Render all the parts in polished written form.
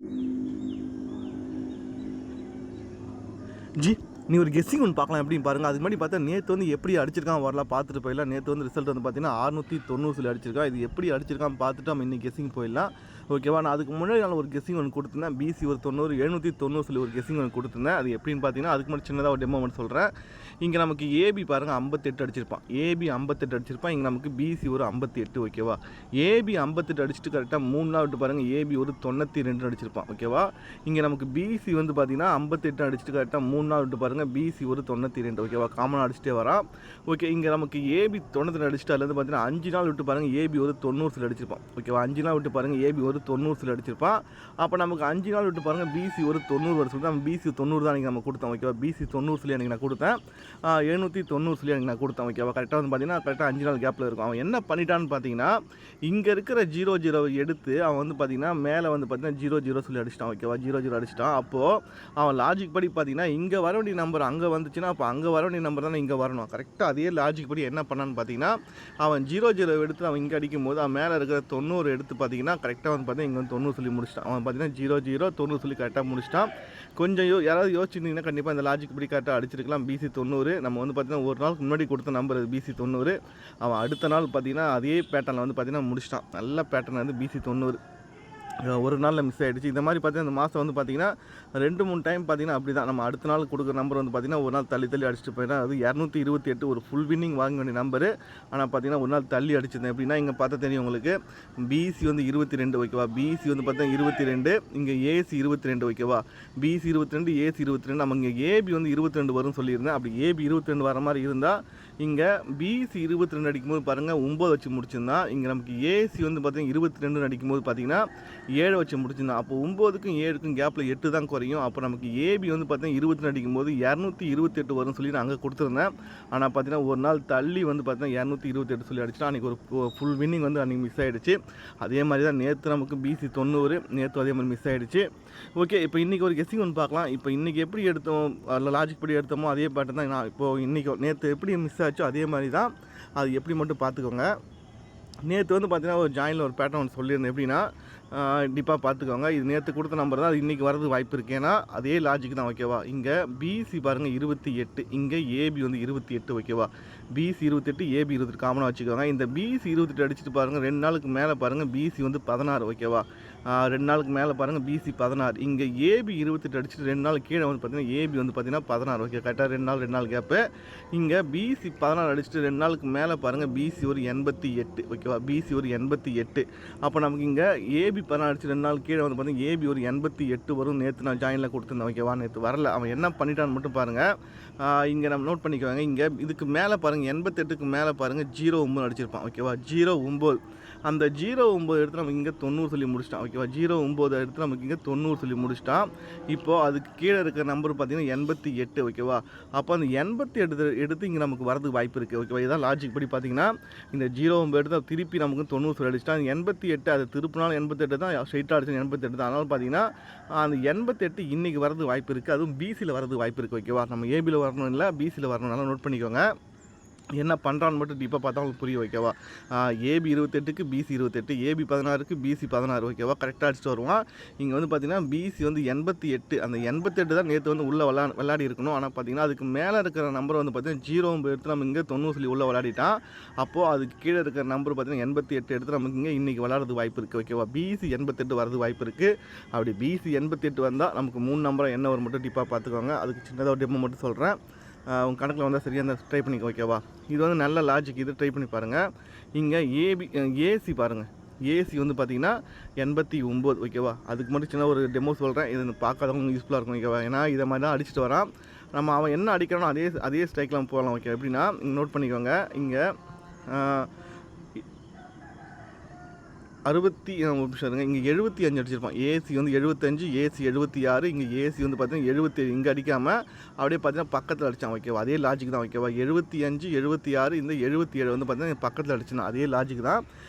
G நீ ஒரு guessing ஒன்று பார்க்கலாம் எப்படின்னு பாருங்கள். அதுக்கு முன்னாடி பார்த்தா நேற்று வந்து எப்படி அடிச்சிருக்கான் வரலாம் பார்த்துட்டு போயிடலாம். நேற்று வந்து ரிசல்ட் வந்து பார்த்தீங்கன்னா 690 சொல்லி அடிச்சிருக்கான். இது எப்படி அடிச்சிருக்கான் பார்த்துட்டு நம்ம இன்னைக்கு கெஸ்ஸிங் போயிடலாம். ஓகேவா? நான் அதுக்கு முன்னாடி நான் ஒரு கெஸ்ஸிங் ஒன்று கொடுத்துருந்தேன். பிசி ஒரு 90 790 சொல்லி ஒரு கெஸ்ஸிங் ஒன்று கொடுத்துருந்தேன். அது எப்படின்னு பார்த்தீங்கன்னா அதுக்கு முன்னாடி சின்னதாக ஒரு டெமோ மட்டும் சொல்கிறேன். இங்கே நமக்கு ஏபி பாருங்கள் 58 அடிச்சிருப்பான். ஏபி 58 அடிச்சிருப்பான். இங்கே நமக்கு பிசி ஒரு 58. ஓகேவா? ஏபி 58 அடிச்சுட்டு கரெக்டாக 3 நாள் விட்டு பாருங்கள் ஏபி ஒரு 92 அடிச்சிருப்பான். ஓகேவா? இங்கே நமக்கு பிசி வந்து பார்த்தீங்கன்னா 58 அடிச்சுட்டு கரெக்டாக 3 நாள் விட்டு பாருங்கள் பிசி ஒரு 92. ஓகேவா? காமனாக அடிச்சுட்டே வரான். ஓகே, இங்கே நமக்கு ஏபி 92 அடிச்சுட்டு அதுலேருந்து பார்த்தீங்கன்னா 5 நாள் விட்டு பாருங்கள் ஏபி ஒரு 90 சொல்லி அடிச்சிருப்பான். ஓகேவா? 5 நாள் விட்டு பாருங்கள் ஏபி ஒரு 90 சொல்லி அடிச்சிருப்பான். அப்போ நமக்கு 5 நாள் விட்டு பாருங்கள் பிசி ஒரு 90 வர சொல்லி நம்ம பிசி 90 தான் அன்றைக்கி நம்ம கொடுத்தோம். ஓகேவா? பிசி 90 சொல்லி எனக்கு நான் கொடுத்தேன். 790 சொல்லி எனக்கு நான் கொடுத்தேன். ஓகேவா? கரெக்டாக வந்து பார்த்தீங்கன்னா கரெக்டாக 5 நாள் கேப்பில் இருக்கும். அவன் என்ன பண்ணிட்டான்னு பார்த்தீங்கன்னா இங்கே இருக்கிற 00 எடுத்து அவன் வந்து பார்த்தீங்கன்னா மேலே வந்து பார்த்தீங்கன்னா 00 சொல்லி அடிச்சிட்டான். ஓகேவா? 00 அடிச்சிட்டான். அப்போது அவன் லாஜிக் படி பார்த்தீங்கன்னா இங்கே வர வேண்டிய நம்பர் அங்கே வந்துச்சுன்னா அப்போ அங்கே வர வேண்டிய நம்பர் தானே இங்கே வரணும். கரெக்டாக அதே லாஜிக் படி என்ன பண்ணான்னு பார்த்தீங்கன்னா அவன் 00 எடுத்து அவன் இங்கே அடிக்கும் போது அவன் மேலே இருக்கிற 90 எடுத்து பார்த்தீங்கன்னா கரெக்டாக வந்து பார்த்தீங்கன்னா இங்கே வந்து 90 சொல்லி முடிச்சிட்டான். அவன் பார்த்தீங்கன்னா 00 90 சொல்லி கரெக்டாக முடிச்சிட்டான். கொஞ்சம் யாராவது யோசிச்சிருந்தீங்கன்னா கண்டிப்பாக இந்த லாஜிக் படி கரெக்டாக அடிச்சிருக்கலாம். பிசி 90 நம்ம வந்து பார்த்தீங்கன்னா ஒரு நாளுக்கு முன்னாடி கொடுத்த நம்பர் பிசி 90. அவன் அடுத்த நாள் பார்த்தீங்கன்னா அதே பேட்டர்னில் வந்து பார்த்தீங்கன்னா முடிச்சிட்டான். நல்ல பேட்டர்ன் வந்து பிசி 90 ஒரு நாளில் மிஸ் ஆகிடுச்சு. இந்த மாதிரி பார்த்தீங்கன்னா இந்த மாதம் வந்து பார்த்திங்கன்னா 2-3 டைம் பார்த்திங்கன்னா அப்படி தான் நம்ம அடுத்த நாள் கொடுக்குற நம்பர் வந்து பார்த்திங்கன்னா ஒரு நாள் தள்ளி அடிச்சுட்டு போயிடும். அது 228 ஒரு ஃபுல் வின்னிங் வாங்க வேண்டிய நம்பரு. ஆனால் பார்த்திங்கன்னா ஒரு நாள் தள்ளி அடிச்சிருந்தேன். எப்படின்னா இங்கே பார்த்தா தெரியும் உங்களுக்கு பிசி வந்து 22. ஓகேவா? பிசி வந்து பார்த்தீங்கன்னா 22, இங்கே ஏசி 22. ஓகேவா? PC 22 AC 22. நம்ம இங்கே ஏபி வந்து 22 வரும்னு சொல்லியிருந்தேன். அப்படி ஏபி 22 வர மாதிரி இருந்தால் இங்கே பிசி 22 அடிக்கும்போது பாருங்கள் 9 வச்சு முடிச்சிருந்தான். இங்கே நமக்கு ஏசி வந்து பார்த்திங்கன்னா 22 அடிக்கும்போது பார்த்திங்கன்னா 7 வச்சு முடிச்சிருந்தான். அப்போ 9க்கும் 7க்கும் கேப்பில் 8 தான் குறையும். அப்போ நமக்கு ஏபி வந்து பார்த்தீங்கன்னா 22 அடிக்கும்போது 228 வரும்னு சொல்லி நான் அங்கே கொடுத்துருந்தேன். ஆனால் பார்த்தீங்கன்னா ஒரு நாள் தள்ளி வந்து பார்த்தீங்கன்னா 228 சொல்லி அடிச்சுட்டு அன்றைக்கி ஒரு ஃபுல் வின்னிங் வந்து அன்றைக்கி மிஸ் ஆகிடுச்சு. அதே மாதிரி தான் நேற்று நமக்கு பிசி 90 நேற்று அதே மாதிரி மிஸ் ஆகிடுச்சு. ஓகே, இப்போ இன்றைக்கி ஒரு கெஸ்ஸிங் ஒன்று பார்க்கலாம். இப்போ இன்றைக்கி எப்படி எடுத்தோம் அதில் லாஜிக் படி எடுத்தோமோ அதே பேட்டர் தான் நான் இப்போது இன்றைக்கி நேற்று எப்படி மிஸ் ஆச்சோ அதே மாதிரி தான். அது எப்படி மட்டும் பார்த்துக்கோங்க. நேற்று வந்து பார்த்தீங்கன்னா ஒரு ஜாயினில் ஒரு பேட்டர்ன் ஒன்று சொல்லியிருந்தேன். எப்படின்னா கண்டிப்பாக பார்த்துக்கோங்க. இது நேற்று கொடுத்த நம்பர் தான். அது இன்றைக்கி வரது வாய்ப்பு இருக்குது. ஏன்னா அதே லாஜிக் தான். ஓகேவா? இங்கே பிசி பாருங்கள் 28, இங்கே ஏபி வந்து 28. ஓகேவா? பிசி 28 ஏபி 28 காமனாக வச்சுக்கோங்க. இந்த பிசி 28 அடிச்சுட்டு பாருங்கள் 2 நாளுக்கு மேலே பாருங்கள் பிசி வந்து 16. ஓகேவா? 2 நாளுக்கு மேலே பாருங்கள் பிசி 16. இங்கே ஏபி 28 அடிச்சுட்டு 2 நாள் கீழே வந்து பார்த்தீங்கன்னா ஏபி வந்து பார்த்தீங்கன்னா 16. ஓகே, கரெக்டாக 2 நாள் கேப்பு. இங்கே பிசி 16 அடிச்சுட்டு 2 நாளுக்கு மேலே பாருங்கள் பிசி ஒரு 88. ஓகேவா? பிசி ஒரு 88. அப்போ நமக்கு இங்கே ஏபி 16 அடிச்சு 2 நாள் கீழே வந்து பார்த்தீங்கன்னா ஏபி ஒரு 88 வரும். நேற்று நான் ஜாயினில் கொடுத்துருந்தேன். ஓகேவா? நேற்று வரல. அவன் என்ன பண்ணிட்டான்னு மட்டும் பாருங்கள். இங்கே நம்ம நோட் பண்ணிக்குவாங்க. இங்கே இதுக்கு மேலே பாருங்கள் 88க்கு மேலே பாருங்கள் 09 அடிச்சிருப்பான். ஓகேவா? 09 அந்த 09 எடுத்து நம்ம இங்கே 90 சொல்லி முடிச்சிட்டான். ஓகேவா? 09 எடுத்து நமக்கு இங்கே 90 சொல்லி முடிச்சிட்டான். இப்போது அதுக்கு கீழே இருக்கிற நம்பர் பார்த்தீங்கன்னா 88. ஓகேவா? அப்போ அந்த 88 எடுத்து இங்கே நமக்கு வரதுக்கு வாய்ப்பு இருக்குது. ஓகேவா? இதான் லாஜிக் படி பார்த்தீங்கன்னா இந்த 09 எடுத்து திருப்பி நமக்கு 90 சொல்லி அடிச்சிட்டான். 88 அது திருப்பினாலும் 88 தான் ஸ்ட்ரைட்டாக அடிச்சு 88 தான். அதனால் பார்த்தீங்கன்னா அந்த 88 இன்றைக்கி வரது வாய்ப்பு இருக்குது. அதுவும் பிசியில் வரது வாய்ப்பு இருக்குது. ஓகேவா? நம்ம ஏபியில் வரணும் இல்லை பிசியில் வரணும். நல்லா நோட் பண்ணிக்கோங்க. என்ன பண்ணுறான்னு மட்டும் டீப்பாக பார்த்தா உங்களுக்கு புரிய. ஓகேவா? ஏபி 28க்கு பிசி 28, ஏபி 16க்கு பிசி 16. ஓகேவா? கரெக்டாக அடிச்சுட்டு வருவான். இங்கே வந்து பார்த்தீங்கன்னா பிசி வந்து 88. அந்த 88 தான் நேற்று வந்து உள்ளே விளையாடி இருக்கணும். ஆனால் பார்த்தீங்கன்னா அதுக்கு மேலே இருக்கிற நம்பர் வந்து பார்த்தீங்கன்னா 09 எடுத்து நம்ம இங்கே 90 சொல்லி உள்ளே விளையாடிட்டான். அப்போது அதுக்கு கீழே இருக்கிற நம்பர் பார்த்தீங்கன்னா 88 எடுத்து நமக்கு இங்கே இன்றைக்கி விளையாடுறது வாய்ப்பு இருக்குது. ஓகேவா? பிசி 88 வரது வாய்ப்பு இருக்குது. அப்படி பிசி 88 வந்தால் நமக்கு 3 நம்பரை என்ன வரும் மட்டும் டீப்பாக பார்த்துக்கோங்க. அதுக்கு சின்னதாக ஒரு டெமோ மட்டும் சொல்கிறேன். உங்கள் கணக்கில் வந்தால் சரியாக இருந்தால் ட்ரை பண்ணிக்க. ஓகேவா? இது வந்து நல்ல லாஜிக். இது ட்ரை பண்ணி பாருங்கள். இங்கே ஏசி பாருங்கள். ஏசி வந்து பார்த்தீங்கன்னா 89. ஓகேவா? அதுக்கு மட்டும் சின்ன ஒரு டெமோ சொல்கிறேன். இது பார்க்காதவங்க யூஸ்ஃபுல்லாக இருக்கும். ஓகேவா? ஏன்னா இதை மாதிரி தான் அடிச்சுட்டு வரான். அவன் என்ன அடிக்கிறானோ அதே ஸ்ட்ரைக்கில் போகலாம். ஓகே, எப்படின்னா நோட் பண்ணிக்கோங்க. இங்கே 60 நிமிஷம் இருங்க. இங்கே 75 அடிச்சிருப்பான். ஏசி வந்து 75, ஏசி 76. இங்கே ஏசி வந்து பார்த்தீங்கன்னா 77 இங்கே அடிக்காமல் அப்படியே பார்த்தீங்கன்னா பக்கத்தில் அடித்தான். ஓகேவா? அதே லாஜிக் தான். ஓகேவா? 75, 76 இந்த 77 வந்து பார்த்தீங்கன்னா பக்கத்தில் அடிச்சுனா அதே லாஜிக் தான்.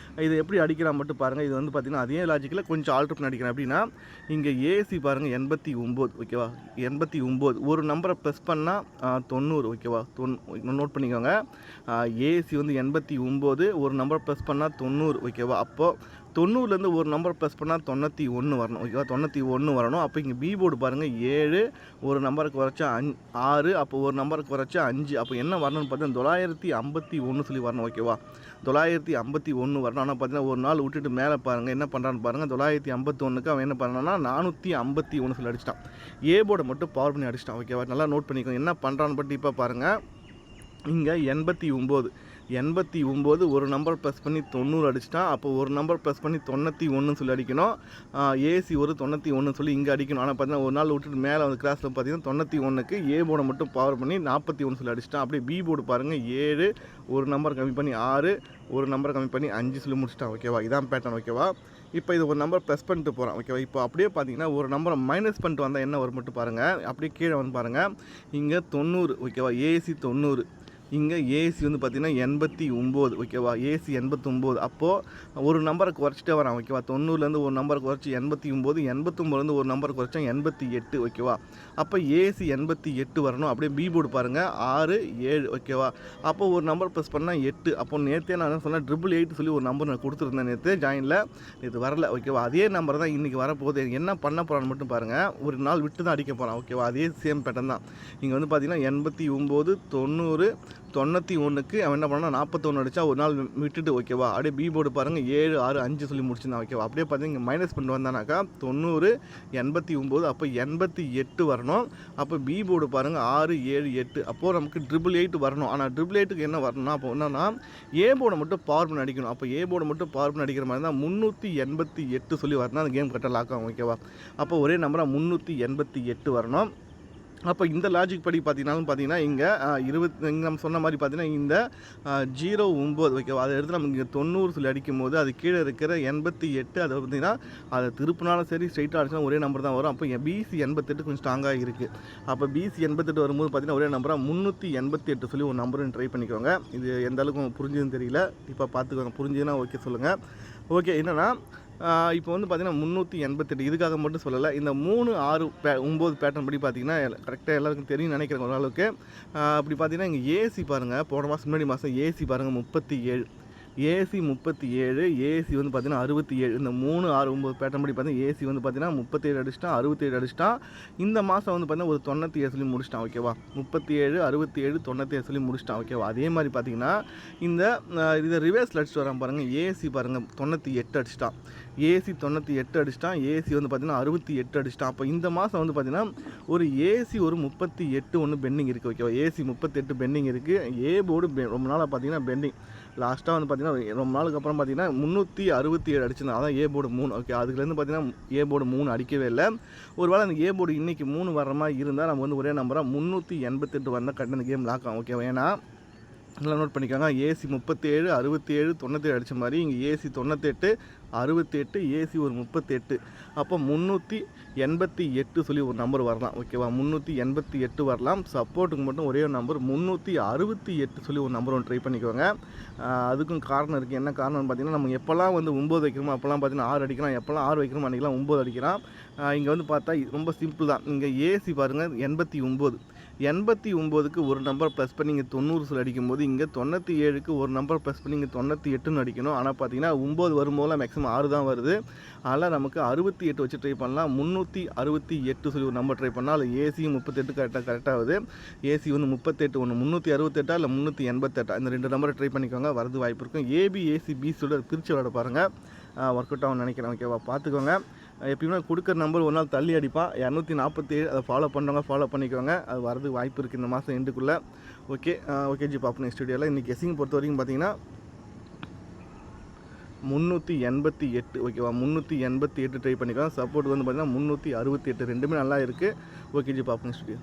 இது எப்படி அடிக்கிறான் மட்டும் பாருங்கள். இது வந்து பார்த்தீங்கன்னா அதே லாஜிக்கில் கொஞ்சம் ஆல்ட்ரு பண்ணி அடிக்கிறேன். எப்படின்னா இங்கே ஏசி பாருங்கள் 89. ஓகேவா? 89 ஒரு நம்பரை ப்ளஸ் பண்ணால் 90. ஓகேவா? நோட் பண்ணிக்கோங்க. ஏசி வந்து 89 ஒரு நம்பரை ப்ளஸ் பண்ணால் 90. ஓகேவா? அப்போது 90லேருந்து ஒரு நம்பர் ப்ளஸ் பண்ணால் 91 வரணும். ஓகேவா, 91 வரணும். அப்போ இங்கே பி போர்டு பாருங்கள் 7, ஒரு நம்பருக்கு குறைச்சா 6, அப்போ ஒரு நம்பருக்கு குறைச்சா 5. அப்போ என்ன வரணும்னு பார்த்தீங்கன்னா 951 சொல்லி வரணும். ஓகேவா, 951 வரணும். ஆனால் பார்த்தீங்கன்னா ஒரு நாள் விட்டுட்டு மேலே பாருங்கள் என்ன பண்ணுறான்னு பாருங்கள். 951க்கு அவன் என்ன பண்ணான்னா 451 சொல்லி அடிச்சிட்டான். ஏ போர்டை மட்டும் பவர் பண்ணி அடிச்சிட்டான். ஓகேவா, நல்லா நோட் பண்ணிக்கோங்க என்ன பண்ணுறான்னு பற்றி. இப்போ பாருங்கள், இங்கே 89 ஒரு நம்பர் ப்ளஸ் பண்ணி 90 அடிச்சிட்டான். அப்போ ஒரு நம்பர் ப்ளஸ் பண்ணி 91 சொல்லி அடிக்கணும். ஏசி ஒரு 91 சொல்லி இங்கே அடிக்கணும். ஆனால் பார்த்தீங்கன்னா ஒரு நாள் விட்டுட்டு மேலே வந்து கிளாஸில் பார்த்தீங்கன்னா 91க்கு ஏ போர்டை மட்டும் பவர் பண்ணி 41 சொல்லி அடிச்சிட்டான். அப்படியே பி போர்டு பாருங்கள் 7, ஒரு நம்பர் கம்மி பண்ணி 6, ஒரு நம்பர் கம்மி பண்ணி 5 சொல்லி முடிச்சிட்டான். ஓகேவா, இதான் பேட்டர்ன். ஓகேவா, இப்போ இது ஒரு நம்பர் ப்ளஸ் பண்ணிட்டு போகிறான். ஓகேவா, இப்போ அப்படியே பார்த்தீங்கன்னா ஒரு நம்பரை மைனஸ் பண்ணிட்டு வந்தால் என்ன வரும் மட்டும் பாருங்கள். அப்படியே கீழே வந்து பாருங்கள், இங்கே 90. ஓகேவா, ஏசி 90. இங்கே ஏசி வந்து பார்த்திங்கன்னா 89. ஓகேவா, ஏசி 89. அப்போது ஒரு நம்பரை குறைச்சிட்டே வரான். ஓகேவா, 90லேருந்து ஒரு நம்பரை குறைச்சி 89, 89லேருந்து ஒரு நம்பரை குறைச்சா 88. ஓகேவா, அப்போ ஏசி 88 வரணும். அப்படியே பி போர்டு பாருங்கள் 6, 7. ஓகேவா, அப்போ ஒரு நம்பர் ப்ளஸ் பண்ணால் 8. அப்போ நேற்றே நான் என்ன சொன்னேன் 888 சொல்லி ஒரு நம்பர் நான் கொடுத்துருந்தேன் நேற்று ஜாயினில். இது வரல. ஓகேவா, அதே நம்பர் தான் இன்றைக்கி வரப்போகுது. என்ன பண்ண போகிறான்னு மட்டும் பாருங்கள். ஒரு நாள் விட்டு தான் அடிக்க போகிறான். ஓகேவா, அதே சேம் பேட்டர்ன் தான். இங்கே வந்து பார்த்திங்கன்னா 89, 90, 91க்கு அவன் என்ன பண்ணால் 41 அடித்தா ஒரு நாள் விட்டுட்டு. ஓகேவா, அப்படியே பி போர்டு பாருங்கள் 7, 6, 5 சொல்லி முடிச்சிருந்தான். ஓகேவா, அப்படியே பார்த்தீங்கன்னா இங்கே மைனஸ் பண்ணிட்டு வந்தானாக்கா 90, 89, அப்போ 88 வரணும். அப்போ பி போர்டு பாருங்கள் 6, 7, 8. அப்போது நமக்கு 888 வரணும். ஆனால் 888க்கு என்ன வரணும்னா அப்போ என்னன்னா ஏ போர்டை மட்டும் பவர் பண்ணி அடிக்கணும். அப்போ ஏ போர்டை மட்டும் பவர் பண்ணி அடிக்கிற மாதிரி தான் 388 சொல்லி வரணும். அந்த கேம் கரெக்டாக லாக் ஆகும். ஓகேவா, அப்போ ஒரே நம்பராக 388 வரணும். அப்போ இந்த லாஜிக் படி பார்த்தீங்கன்னா இங்கே 20 நம்ம சொன்ன மாதிரி பார்த்தீங்கன்னா இந்த 09. ஓகேவா, அதை எடுத்து நம்ம இங்கே 90 சொல்லி அடிக்கும் போது அது கீழே இருக்கிற 88 அதை பார்த்தீங்கன்னா அதை திருப்பினாலும் சரி ஸ்ட்ரைட்டாக அடிச்சுனா ஒரே நம்பர் தான் வரும். அப்போ பிசி 88 கொஞ்சம் ஸ்ட்ராங்காக இருக்குது. அப்போ பிசி 88 வரும்போது பார்த்தீங்கன்னா ஒரே நம்பராக 388 சொல்லி ஒரு நம்பரும் ட்ரை பண்ணிக்கோங்க. இது எந்த அளவுக்கு புரிஞ்சுதுன்னு தெரியல. இப்போ பார்த்துக்கோங்க, புரிஞ்சுதுன்னா ஓகே சொல்லுங்கள். ஓகே, என்னென்னா இப்போ வந்து பார்த்திங்கன்னா 388 இதுக்காக மட்டும் சொல்லலை. இந்த 3, 6, 9 பேட்டர்ன் படி பார்த்திங்கன்னா கரெக்டாக எல்லாருக்கும் தெரியும் நினைக்கிறேன் ஓரளவுக்கு. அப்படி பார்த்திங்கன்னா இங்கே ஏசி பாருங்கள், போன மாதம் முன்னாடி மாதம் ஏசி பாருங்கள் 37, ஏசி 37, ஏசி வந்து பார்த்திங்கன்னா 67. இந்த 3, 6, 9 பேட்டர்ன் படி பார்த்தீங்கன்னா ஏசி வந்து பார்த்திங்கன்னா 37 அடிச்சிட்டான், 67 அடிச்சிட்டான். இந்த மாதம் வந்து பார்த்திங்கன்னா ஒரு 97 சொல்லி முடிச்சிட்டான். ஓகேவா, 37, 67, 97 சொல்லி முடிச்சிட்டான். ஓகேவா, அதே மாதிரி பார்த்திங்கன்னா இந்த இதை ரிவர்ஸில் அடிச்சுட்டு வரான் பாருங்கள். ஏசி பாருங்கள் 98 அடிச்சிட்டான், ஏசி 98 அடிச்சிட்டான், ஏசி வந்து பார்த்திங்கன்னா 68 அடிச்சிட்டான். அப்போ இந்த மாதம் வந்து பார்த்திங்கன்னா ஒரு ஏசி ஒரு 38 ஒன்று பெண்டிங் இருக்குது. ஓகேவா, ஏசி 38 பெண்டிங் இருக்குது. ஏ போர்டு ரொம்ப நாளாக பார்த்திங்கன்னா பெண்டிங். லாஸ்ட்டாக வந்து பார்த்திங்கன்னா ரொம்ப நாளுக்கு அப்புறம் பார்த்திங்கன்னா 367 அடிச்சிருந்தான். அதான் ஏ போர்டு 3. ஓகே, அதுலேருந்து பார்த்திங்கன்னா ஏ போர்டு 3 அடிக்கவே இல்லை. ஒரு வேளை அந்த ஏ போர்டு இன்றைக்கி 3 வர்ற மாதிரி இருந்தால் நம்ம வந்து ஒரே நம்பராக 388 வந்தால் கரெக்டாக அந்த கேம் லாக் ஆகும். ஓகேவா, ஏன்னா நல்லா நோட் பண்ணிக்கோங்க. ஏசி 37, 67, 97 அடித்த மாதிரி இங்கே ஏசி 98, 68, ஏசி ஒரு 38. அப்போ 388 சொல்லி ஒரு நம்பர் வரலாம். ஓகேவா, 388 வரலாம். சப்போர்ட்டுக்கு மட்டும் ஒரே ஒரு நம்பர் 368 சொல்லி ஒரு நம்பர் ஒன்று ட்ரை பண்ணிக்கோங்க. அதுக்கும் காரணம் இருக்குது. என்ன காரணம்னு பார்த்தீங்கன்னா நம்ம எப்போல்லாம் வந்து 9 வைக்கிறோமோ அப்போல்லாம் பார்த்தீங்கன்னா 6 அடிக்கலாம், எப்போல்லாம் 6 வைக்கிறோமோ அன்றைக்கெலாம் 9 அடிக்கலாம். இங்கே வந்து பார்த்தா ரொம்ப சிம்பிள் தான். இங்கே ஏசி பாருங்கள் 89, 89க்கு ஒரு நம்பர் ப்ளஸ் பண்ணி இங்கே 90 சொல்லி அடிக்கும்போது இங்கே 97க்கு ஒரு நம்பர் ப்ளஸ் பண்ணி இங்கே 98ன்னு அடிக்கணும். ஆனால் பார்த்தீங்கன்னா 9 வரும்போதெல்லாம் மேக்ஸிமம் 6 தான் வருது. அதனால் நமக்கு 68 வச்சு ட்ரை பண்ணலாம். 368 சொல்லி ஒரு நம்பர் ட்ரை பண்ணால் அதில் ஏசி 38 கரெக்டாக ஆகுது. ஏசி வந்து 38 ஒன்று 368 இல்லை 388 இந்த 2 நம்பரை ட்ரை பண்ணிக்கோங்க, வரது வாய்ப்பு இருக்கும். ஏபி ஏசி பிசியோட பிரித்து விளையாட பாருங்கள், ஒர்க் அவுட் ஆகும்னு நினைக்கிறேன். ஓகேவா, பார்த்துக்கோங்க. எப்பயுமே கொடுக்குற நம்பர் ஒரு நாள் தள்ளி அடிப்பான். 247 அதை ஃபாலோ பண்ணுறவங்க ஃபாலோ பண்ணிக்கோங்க, அது வரதுக்கு வாய்ப்பு இருக்குது இந்த மாதம் எண்டுக்குள்ளே. ஓகே ஜி, பார்ப்போம் நெக்ஸ்ட் வீடியோவில். இன்றைக்கி கெஸ்ஸிங் பொறுத்த வரைக்கும் பார்த்தீங்கன்னா 388. ஓகேவா, 388 ட்ரை பண்ணிக்கலாம். சப்போர்ட் வந்து பார்த்தீங்கன்னா 368 ரெண்டுமே நல்லா இருக்குது. ஓகே ஜி, பார்ப்போம் நெக்ஸ்ட் வீடியோ.